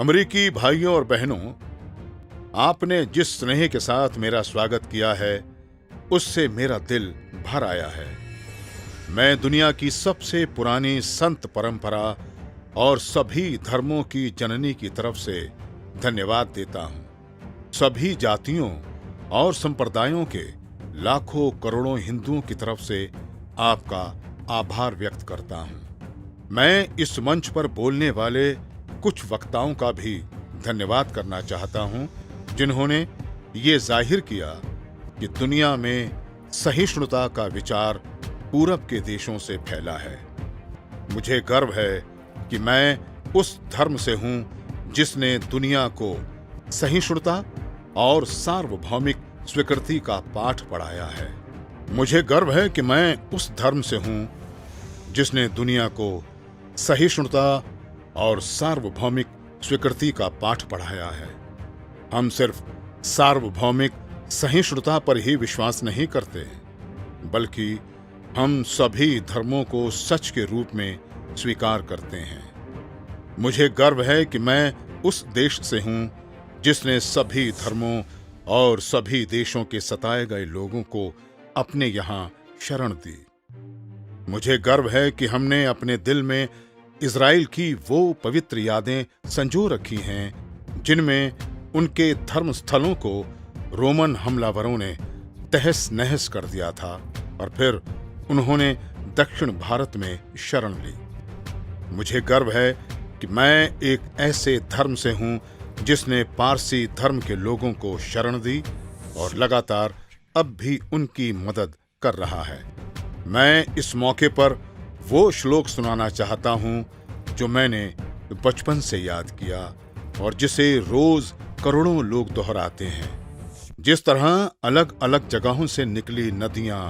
अमेरिकी भाइयों और बहनों, आपने जिस स्नेह के साथ मेरा स्वागत किया है उससे मेरा दिल भर आया है। मैं दुनिया की सबसे पुरानी संत परंपरा और सभी धर्मों की जननी की तरफ से धन्यवाद देता हूं। सभी जातियों और संप्रदायों के लाखों करोड़ों हिंदुओं की तरफ से आपका आभार व्यक्त करता हूं। मैं इस मंच पर बोलने वाले कुछ वक्ताओं का भी धन्यवाद करना चाहता हूं, जिन्होंने ये जाहिर किया कि दुनिया में सहिष्णुता का विचार पूरब के देशों से फैला है। मुझे गर्व है कि मैं उस धर्म से हूं जिसने दुनिया को सहिष्णुता और सार्वभौमिक स्वीकृति का पाठ पढ़ाया है। मुझे गर्व है कि मैं उस धर्म से हूं जिसने दुनिया को सहिष्णुता और सार्वभौमिक स्वीकृति का पाठ पढ़ाया है। हम सिर्फ सार्वभौमिक सहिष्णुता पर ही विश्वास नहीं करते, बल्कि हम सभी धर्मों को सच के रूप में स्वीकार करते हैं। मुझे गर्व है कि मैं उस देश से हूं जिसने सभी धर्मों और सभी देशों के सताए गए लोगों को अपने यहां शरण दी। मुझे गर्व है कि हमने अपने दिल में इज़राइल की वो पवित्र यादें संजो रखी हैं जिनमें उनके धर्म स्थलों को रोमन हमलावरों ने तहस नहस कर दिया था और फिर उन्होंने दक्षिण भारत में शरण ली। मुझे गर्व है कि मैं एक ऐसे धर्म से हूं जिसने पारसी धर्म के लोगों को शरण दी और लगातार अब भी उनकी मदद कर रहा है। मैं इस मौके पर वो श्लोक सुनाना चाहता हूं जो मैंने बचपन से याद किया और जिसे रोज करोड़ों लोग दोहराते हैं। जिस तरह अलग अलग जगहों से निकली नदियां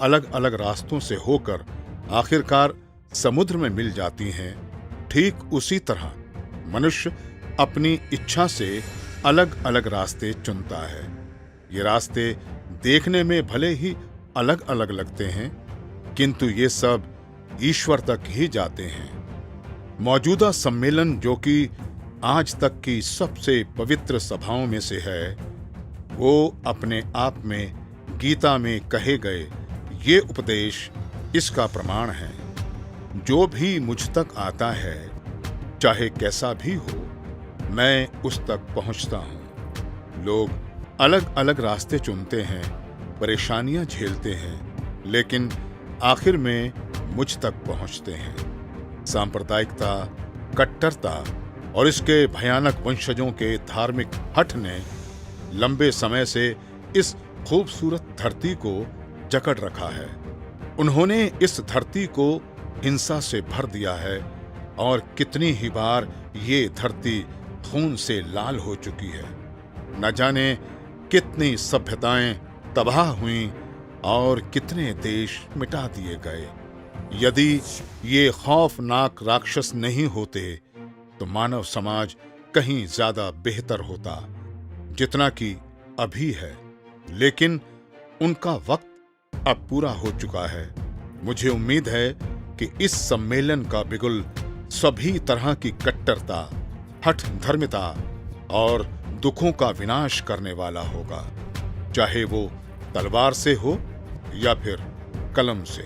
अलग अलग रास्तों से होकर आखिरकार समुद्र में मिल जाती हैं, ठीक उसी तरह मनुष्य अपनी इच्छा से अलग अलग रास्ते चुनता है। ये रास्ते देखने में भले ही अलग अलग लगते हैं, किंतु ये सब ईश्वर तक ही जाते हैं। मौजूदा सम्मेलन, जो कि आज तक की सबसे पवित्र सभाओं में से है, वो अपने आप में गीता में कहे गए ये उपदेश इसका प्रमाण है। जो भी मुझ तक आता है, चाहे कैसा भी हो, मैं उस तक पहुंचता हूं। लोग अलग अलग रास्ते चुनते हैं, परेशानियां झेलते हैं, लेकिन आखिर में मुझ तक पहुंचते हैं। सांप्रदायिकता, कट्टरता और इसके भयानक वंशजों के धार्मिक हठ ने लंबे समय से इस खूबसूरत धरती को जकड़ रखा है। उन्होंने इस धरती को हिंसा से भर दिया है और कितनी ही बार ये धरती खून से लाल हो चुकी है। न जाने कितनी सभ्यताएं तबाह हुईं और कितने देश मिटा दिए गए। यदि ये खौफनाक राक्षस नहीं होते तो मानव समाज कहीं ज्यादा बेहतर होता, जितना कि अभी है। लेकिन उनका वक्त अब पूरा हो चुका है। मुझे उम्मीद है कि इस सम्मेलन का बिगुल सभी तरह की कट्टरता, हठ धर्मिता और दुखों का विनाश करने वाला होगा, चाहे वो तलवार से हो या फिर कलम से।